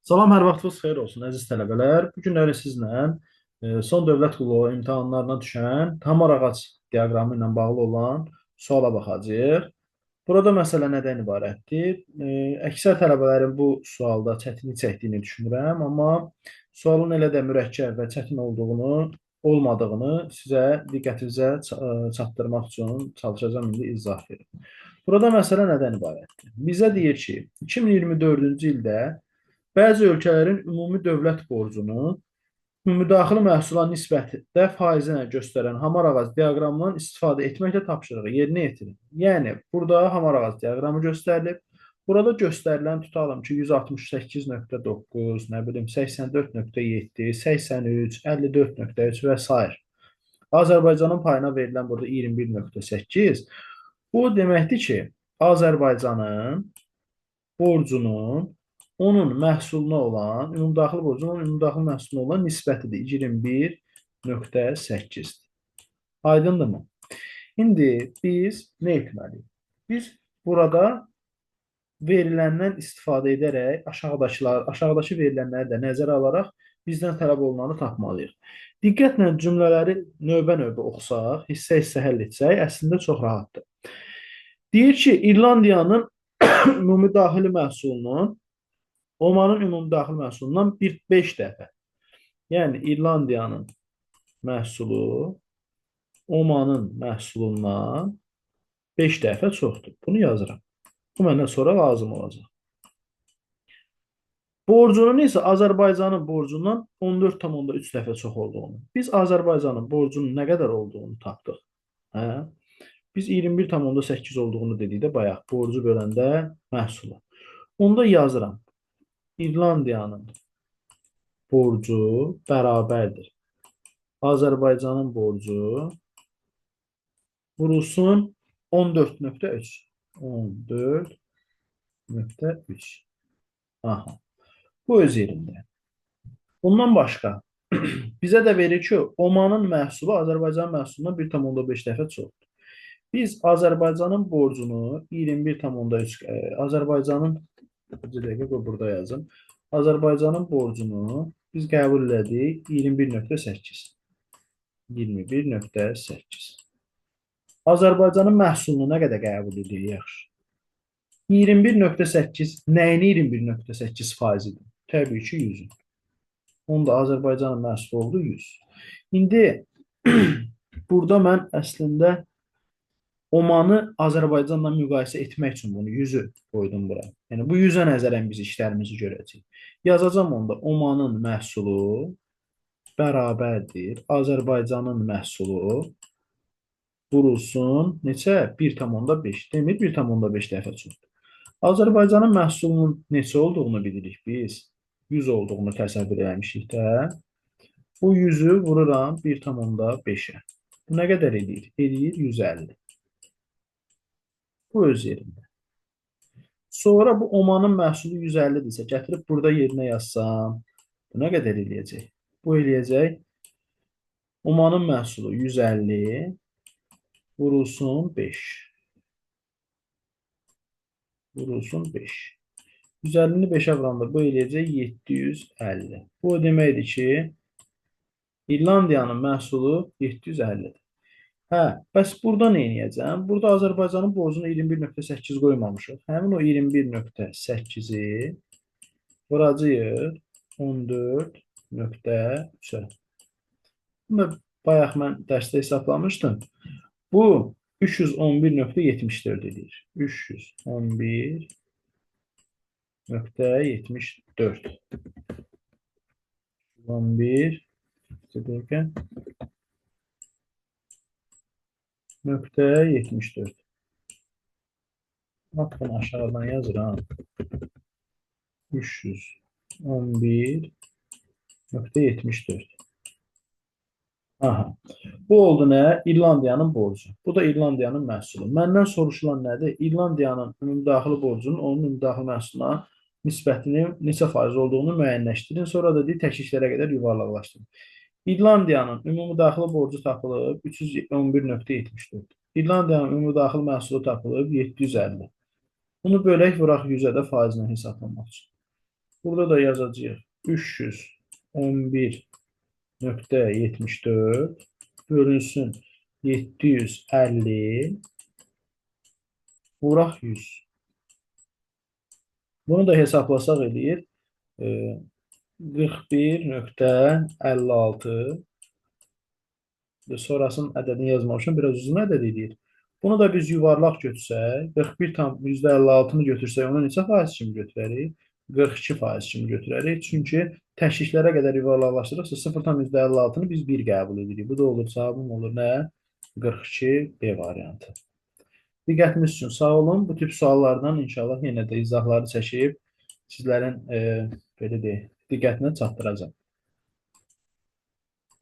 Salam, hər vaxtınız xeyir olsun, əziz tələbələr. Bu günləri sizlə son dövlət qulu imtahanlarına düşən hamar ağac diaqramı ilə bağlı olan suala baxacağıq. Burada məsələ nədən ibarətdir? Əksər tələbələrin bu sualda çətinlik çəkdiyini düşünürəm, amma sualın elə də mürəkkəb və çətin olmadığını sizə diqqətinizə çatdırmaq üçün çalışacağam indi izah verim. Burada məsələ nədən ibarətdir? Bizə deyir ki, 2024-cü ildə bəzi ölkələrin ümumi dövlət borcunu ümumdaxili məhsula nisbətdə faizinə göstərən hamar ağac diaqramından istifadə etməklə tapşırığı yerinə yetirin. Yəni, burada hamar ağac diaqramı göstərilib. Burada göstərilən tutalım ki, 168.9, nə bilim 84.7, 83, 54.3 və s. Azərbaycanın payına verilən burada 21.8. Bu deməkdir ki, Azərbaycanın borcunun onun məhsuluna olan, ümumdaxili borcunun ümumdaxili məhsuluna olan nisbətidir. 21.8-dir. Aydındırmı? İndi biz nə etməliyik? Biz burada veriləndən istifadə edərək aşağıdakı verilənləri də nəzərə alaraq bizdən tələb olunanı tapmalıyıq. Diqqətlə cümlələri növbə-növbə oxusaq, hissə-hissə həll etsək, əslində çox rahatdır. Deyir ki, İrlandiyanın ümumi daxili məhsulunun Omanın ümumdaxili məhsulundan 5 dəfə. Yəni, İrlandiyanın məhsulu Omanın məhsulundan 5 dəfə çoxdur. Bunu yazıram. Bu məndən sonra lazım olacaq. Borcunun isə Azərbaycanın borcundan 14,3 dəfə çox olduğunu. Biz Azərbaycanın borcunun nə qədər olduğunu tapdıq. Hə? Biz 21,8 olduğunu dedikdə bayaq borcu böləndə məhsulu. Onda yazıram. İrlandiyanın borcu bərabərdir. Azərbaycanın borcu vurulsun 14,3. 14,3. Aha. Bu öz yerində. Bundan başqa bizə də verir ki, Omanın məhsulu Azərbaycanın məhsulundan 1,5 dəfə çoxdur. Biz Azərbaycanın borcunu 21,3 Azərbaycanın bir dəqiqə burada yazım. Azərbaycanın borcunu biz qəbul elədik 21,8. 21,8. Azərbaycanın məhsulunu nə qədər qəbul edirik? Yaxşı. 21,8 nəyini 21,8%-dir? Təbii ki, 100-ün. Onda Azərbaycanın məhsulu oldu 100. İndi burada mən əslində Omanı Azərbaycanla müqayisə etmək üçün bunu 100-ü qoydum bura. Yəni, bu 100-ə nəzərən biz işlərimizi görəcəyik. Yazacam onda Omanın məhsulu bərabərdir. Azərbaycanın məhsulu vurulsun neçə? 1,5. Demir 1,5 dəfə çoxdur. Azərbaycanın məhsulunun neçə olduğunu bilirik biz. 100 olduğunu təsəvvür eləmişik də. Bu 100-ü vururam 1,5-ə. Bu nə qədər edir? Edir 150. Bu öz yerində. Sonra bu Omanın məhsulu 150-dirsə, gətirib burada yerinə yazsam, bu nə qədər eləyəcək? Bu eləyəcək. Omanın məhsulu 150 vurulsun 5. Vurulsun 5. 150-ni 5-ə vuranda bu eləyəcək 750. Bu deməkdir ki, İrlandiyanın məhsulu 750-dir. Hə, bəs burada nə edəcəm? Burada Azərbaycanın borcunu 21,8 qoymamışıq. Həmin o 21,8-i vuracağıq 14,3-ə. Bunu bayaq mən dərsdə hesaplamışdım. Bu 311,74 edir. 311,74. 11 dəqiqə. .74. Bak bunu aşağıdan yazıram. 311,74. Aha. Bu oldu nə? İrlandiyanın borcu. Bu da İrlandiyanın məhsulu. Məndən soruşulan nədir? İrlandiyanın ümumdaxili borcunun onun ümumdaxili məhsuluna nisbətinin neçə faiz olduğunu müəyyənləşdirin. Sonra da deyir, təkliklərə qədər yuvarlaqlaşdırın. İrlandiyanın ümumdaxili borcu tapılıb 311,74. İrlandiyanın ümumdaxili məhsulu tapılıb 750. Bunu bölək vuraq 100-ə də faizlə hesablamaq üçün. Burada da yazacağıq 311,74 bölünsün 750 vuraq 100. Bunu da hesablasaq eləyir 41,56. Sonrasının ədədini yazmamışam, biraz uzun ədəd edir. Bunu da biz yuvarlaq götürsək, 41,56-nı götürsək, onu neçə faiz kimi götürərik? 42% kimi götürərik. Çünki təşkillərə qədər yuvarlaqlaşdırırsa 0,56-nı biz 1 qəbul edirik. Bu da olur, cavabım olur nə? 42 B variantı. Diqqətiniz üçün sağ olun. Bu tip suallardan inşallah yenə də izahları çəkib sizlərin belə deyək, diqqətinə çatdıracağım.